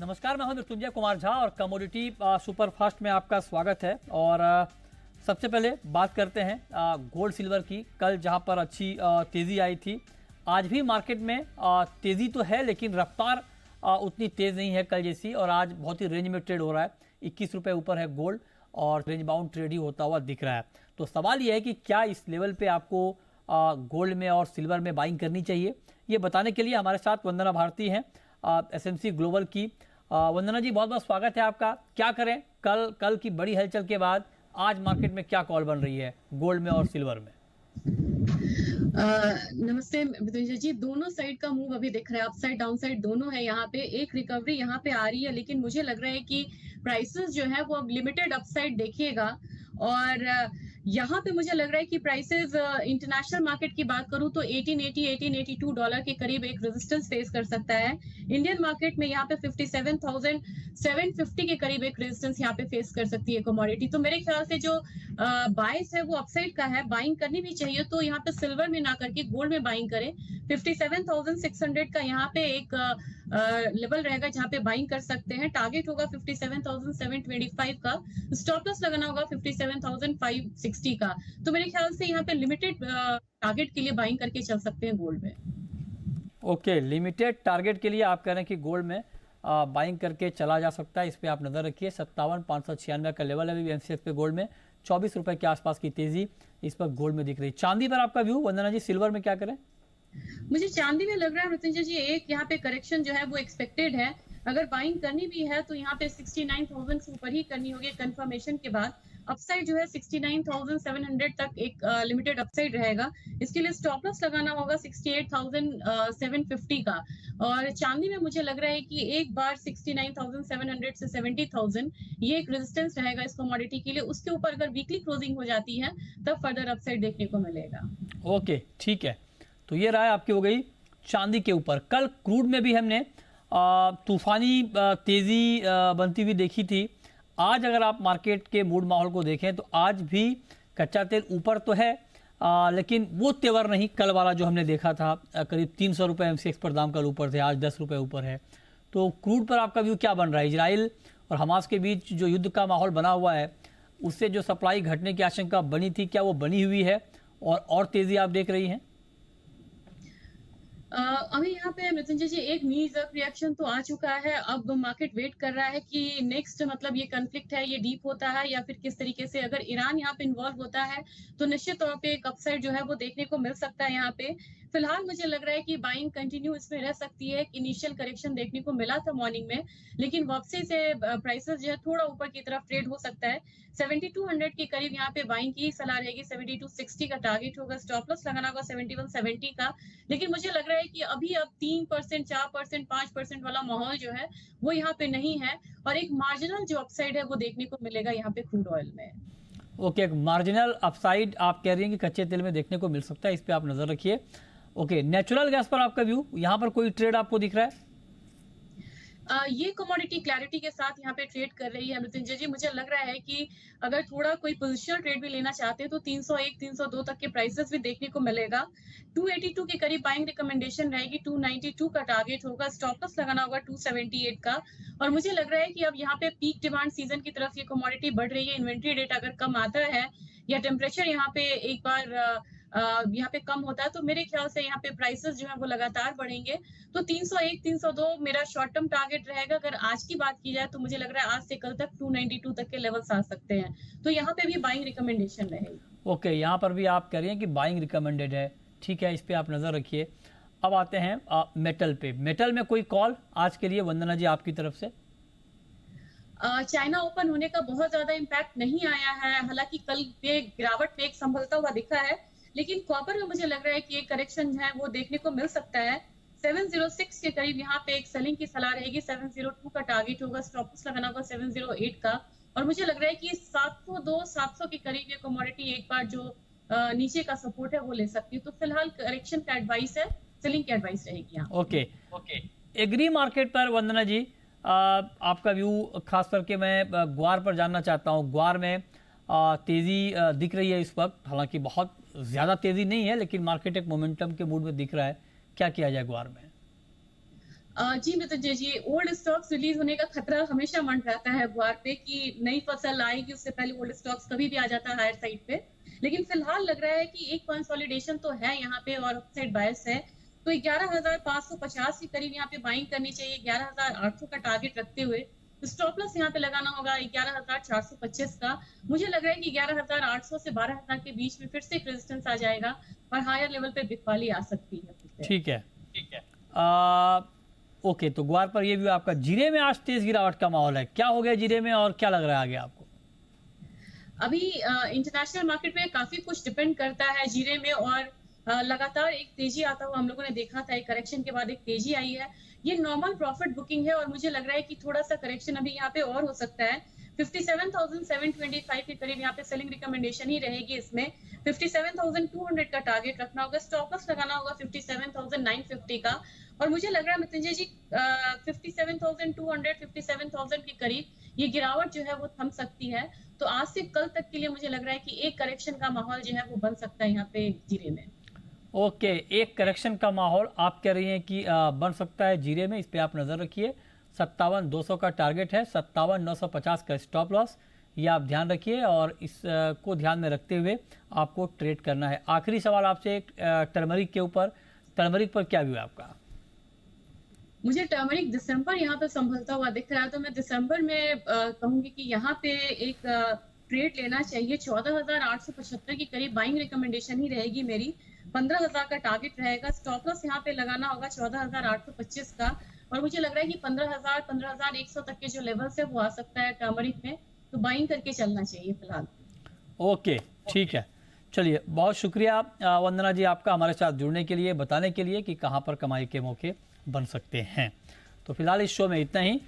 नमस्कार, मैं हूं मृत्युंजय कुमार झा और कमोडिटी सुपरफास्ट में आपका स्वागत है। और सबसे पहले बात करते हैं गोल्ड सिल्वर की। कल जहां पर अच्छी तेज़ी आई थी, आज भी मार्केट में तेज़ी तो है लेकिन रफ्तार उतनी तेज़ नहीं है कल जैसी, और आज बहुत ही रेंज में ट्रेड हो रहा है। 21 रुपये ऊपर है गोल्ड और रेंज बाउंड ट्रेड ही होता हुआ दिख रहा है। तो सवाल यह है कि क्या इस लेवल पे आपको गोल्ड में और सिल्वर में बाइंग करनी चाहिए, ये बताने के लिए हमारे साथ वंदना भारती हैं एसएमसी ग्लोबल की। वंदना जी, बहुत बहुत स्वागत है आपका। क्या करें, कल की बड़ी हलचल के बाद आज मार्केट में क्या कॉल बन रही है गोल्ड में और सिल्वर में? नमस्ते मृत्युंजय जी। दोनों साइड का मूव अभी दिख रहा है, अपसाइड डाउन साइड दोनों है। यहाँ पे एक रिकवरी यहाँ पे आ रही है, लेकिन मुझे लग रहा है कि प्राइसेस जो है वो अब लिमिटेड अपसाइड देखिएगा। और यहाँ पे मुझे लग रहा है कि प्राइसेस इंटरनेशनल मार्केट की बात करूँ तो 1880 1882 डॉलर के करीब एक रेजिस्टेंस फेस कर सकता है। इंडियन मार्केट में यहाँ पे 57,750 के करीब एक रेजिस्टेंस यहाँ पे फेस कर सकती है कमोडिटी। तो मेरे ख्याल से जो बाइस है वो अपसाइड का है, बाइंग करनी भी चाहिए तो यहाँ पे सिल्वर में ना करके गोल्ड में बाइंग करें। 57,600 का यहाँ पे एक लेवल रहेगा जहाँ पे बाइंग कर सकते हैं। टारगेट होगा 57,725 का, स्टॉप लॉस लगाना होगा 57,560 का। तो मेरे ख्याल से यहाँ पे लिमिटेड टारगेट के लिए बाइंग करके चल सकते हैं गोल्ड में। ओके, लिमिटेड टारगेट के लिए आप कह रहे हैं कि गोल्ड में बाइंग करके चला जा सकता है। इस पे आप नजर रखिए। 57,596 का लेवल है अभी एमसीएक्स पे गोल्ड में। 24 रुपए के आसपास की तेजी इस पर गोल्ड में दिख रही। चांदी पर आपका व्यू वंदना जी, सिल्वर में क्या करें? मुझे चांदी में लग रहा है मृत्युंजय जी, एक यहाँ पे करेक्शन जो है वो एक्सपेक्टेड है। अगर बाइंग करनी भी है तो यहाँ पे 69,000 से ऊपर ही करनी होगी कंफर्मेशन के बाद। अपसाइड जो है 69,700 तक एक लिमिटेड अपसाइड रहेगा। इसके लिए स्टॉप लॉस लगाना होगा 68,750 का। और चांदी में मुझे लग रहा है कि एक बार 69,700 से 70,000 ये एक रेजिस्टेंस रहेगा इस कमोडिटी के लिए। उसके ऊपर अगर वीकली क्लोजिंग हो जाती है तब फर्दर अपसाइड देखने को मिलेगा। ओके, ठीक है। तो ये राय आपकी हो गई चांदी के ऊपर। कल क्रूड में भी हमने तूफानी तेजी बनती हुई देखी थी। आज अगर आप मार्केट के मूड माहौल को देखें तो आज भी कच्चा तेल ऊपर तो है, लेकिन वो तेवर नहीं कल वाला जो हमने देखा था। करीब 300 रुपये एमसीएक्स पर दाम कल ऊपर थे, आज 10 रुपये ऊपर है। तो क्रूड पर आपका व्यू क्या बन रहा है? इजराइल और हमास के बीच जो युद्ध का माहौल बना हुआ है, उससे जो सप्लाई घटने की आशंका बनी थी, क्या वो बनी हुई है और तेजी आप देख रही हैं? अभी यहाँ पे मृत्युंजय जी एक नी जर्क रिएक्शन तो आ चुका है। अब मार्केट वेट कर रहा है कि नेक्स्ट मतलब ये कन्फ्लिक्ट है, ये डीप होता है या फिर किस तरीके से। अगर ईरान यहाँ पे इन्वॉल्व होता है तो निश्चित तौर पे एक अपसाइड जो है वो देखने को मिल सकता है यहाँ पे। फिलहाल मुझे लग रहा है कि बाइंग कंटिन्यू इसमें रह सकती है। इनिशियल करेक्शन देखने को मिला था मॉर्निंग में, लेकिन वापसी से प्राइसेस जो है थोड़ा ऊपर की तरफ ट्रेड हो सकता है। 7200 के करीब यहाँ पे बाइंग की सलाह रहेगी। 7260 का टारगेट होगा, स्टॉप लॉस लगाना होगा 7170 का। लेकिन मुझे लग रहा है कि अभी अब 3%, 4%, 5% वाला माहौल जो है वो यहाँ पे नहीं है, और एक मार्जिनल जो अपसाइड है वो देखने को मिलेगा यहाँ पे क्रूड ऑयल में। ओके, एक मार्जिनल अपसाइड आप कह रही हैं कि कच्चे तेल में देखने को मिल सकता है, इस पे आप नजर रखिए। ओके, नेचुरल गैस पर आपका व्यू, यहाँ पर कोई ट्रेड आपको दिख रहा है? ये कमोडिटी क्लैरिटी के साथ यहाँ पे ट्रेड कर रही है मृत्युंजय जी। मुझे लग रहा है कि अगर थोड़ा कोई पोजिशनल ट्रेड भी लेना चाहते हैं तो 301 302 तक के प्राइसेस भी देखने को मिलेगा। 282 के करीब बाइंग रिकमेंडेशन रहेगी। 292 का टारगेट होगा, स्टॉप लॉस लगाना होगा 278 का। और मुझे लग रहा है कि अब यहाँ पे पीक डिमांड सीजन की तरफ ये कमोडिटी बढ़ रही है। इन्वेंट्री रेट अगर कम आता है या टेम्परेचर यहाँ पे एक बार यहाँ पे कम होता है तो मेरे ख्याल से यहाँ पे प्राइसेस जो है वो लगातार बढ़ेंगे। तो 301 302 मेरा शॉर्ट टर्म टारगेट रहेगा। अगर आज की बात की जाए तो मुझे लग रहा है आज से कल तक 292 तक के लेवल्स आ सकते हैं, तो यहाँ पे भी बाइंग रिकमेंडेशन रहेगी। ओके, यहाँ पर भी आप कह रही हैं कि बाइंग रिकमेंडेड है, ठीक है, इस पे आप नज़र रखिए। अब आते हैं मेटल पे। मेटल में कोई कॉल आज के लिए वंदना जी आपकी तरफ से? चाइना ओपन होने का बहुत ज्यादा इम्पैक्ट नहीं आया है। हालांकि कल ये गिरावट में एक संभलता हुआ दिखा है, लेकिन कॉपर में मुझे लग रहा है कि एक करेक्शन है वो देखने को मिल सकता है। 706 के करीब यहाँ पे एक सेलिंग की सलाह रहेगी। 702 का टारगेट होगा, स्टॉप लॉस लगाना होगा 708 का। और मुझे लग रहा है कि 702 700 के करीब ये कमोडिटी एक बार जो नीचे का सपोर्ट है वो ले सकती है। तो फिलहाल करेक्शन का एडवाइस है, सेलिंग की एडवाइस रहेगी यहाँ। Okay, okay. एग्री मार्केट पर वंदना जी आपका व्यू, खास करके मैं ग्वार पर जानना चाहता हूँ। ग्वार में तेजी दिख रही है इस वक्त, हालांकि बहुत ज्यादा तेजी नहीं है, लेकिन मार्केट एक मोमेंटम के मूड में दिख रहा है। क्या किया जाए ग्वार में? जी मृत्युंजय जी, ओल्ड स्टॉक्स रिलीज होने का खतरा हमेशा मंडराता है गुआर पे कि नई फसल आएगी उससे पहले ओल्ड स्टॉक्स कभी भी आ जाता है हायर साइड पे। लेकिन फिलहाल लग रहा है कि एक कंसोलिडेशन तो है यहाँ पे और अपसाइड बायस है। तो 11,550 के करीब यहाँ पे बाइंग करनी चाहिए, 11,800 का टारगेट रखते हुए। स्टॉप लॉस यहाँ पे लगाना होगा 11,425 का। मुझे लग रहा है कि 11,800 से 12,000 के बीच में फिर से एक रेजिस्टेंस आ जाएगा और हायर लेवल पे बिकवाली आ सकती है फिर से। ठीक है, ठीक है। ओके, तो ग्वार पर ये भी आपका। जीरे में आज तेज गिरावट का माहौल है, क्या हो गया जीरे में और क्या लग रहा है आगे आपको? अभी इंटरनेशनल मार्केट में काफी कुछ डिपेंड करता है जीरे में, और लगातार एक तेजी आता हुआ हम लोगों ने देखा था। एक करेक्शन के बाद एक तेजी आई है। ये नॉर्मल प्रॉफिट बुकिंग है और मुझे लग रहा है कि थोड़ा सा करेक्शन अभी यहाँ पे और हो सकता है। 57,725 के करीब यहाँ पे सेलिंग रिकमेंडेशन ही रहेगी इसमें। 57,200 का टारगेट रखना होगा, स्टॉप लॉस लगाना होगा 57,950 का। और मुझे लग रहा है मृत्युंजय जी 57,200 57,000 के करीब ये गिरावट जो है वो थम सकती है। तो आज से कल तक के लिए मुझे लग रहा है कि एक करेक्शन का माहौल जो है वो बन सकता है यहाँ पे जीरे में। ओके, एक करेक्शन का माहौल आप कह रही हैं कि बन सकता है जीरे में, इस पे आप नज़र रखिए। 57,200 का टारगेट है, 57,950 का स्टॉप लॉस, ये आप ध्यान रखिए और इस को ध्यान में रखते हुए आपको ट्रेड करना है। आखिरी सवाल आपसे एक टर्मरिक के ऊपर, टर्मरिक पर क्या व्यू है आपका? मुझे टर्मरिक दिसंबर यहाँ पे संभलता हुआ दिख रहा है, तो मैं दिसंबर में कहूंगी कि यहाँ पे एक ट्रेड लेना चाहिए। 14,875 के करीब बाइंग रिकमेंडेशन ही रहेगी मेरी। 15,000 का टारगेट रहेगा, स्टॉप लॉस यहाँ पे लगाना होगा 14,825 का। और मुझे लग रहा है कि 15,000 15,100 तक के जो लेवल्स है वो आ सकता है टर्मरिक में, तो बाइंग करके चलना चाहिए फिलहाल। ओके, ठीक है। चलिए, बहुत शुक्रिया वंदना जी आपका हमारे साथ जुड़ने के लिए, बताने के लिए कि कहाँ पर कमाई के मौके बन सकते हैं। तो फिलहाल इस शो में इतना ही।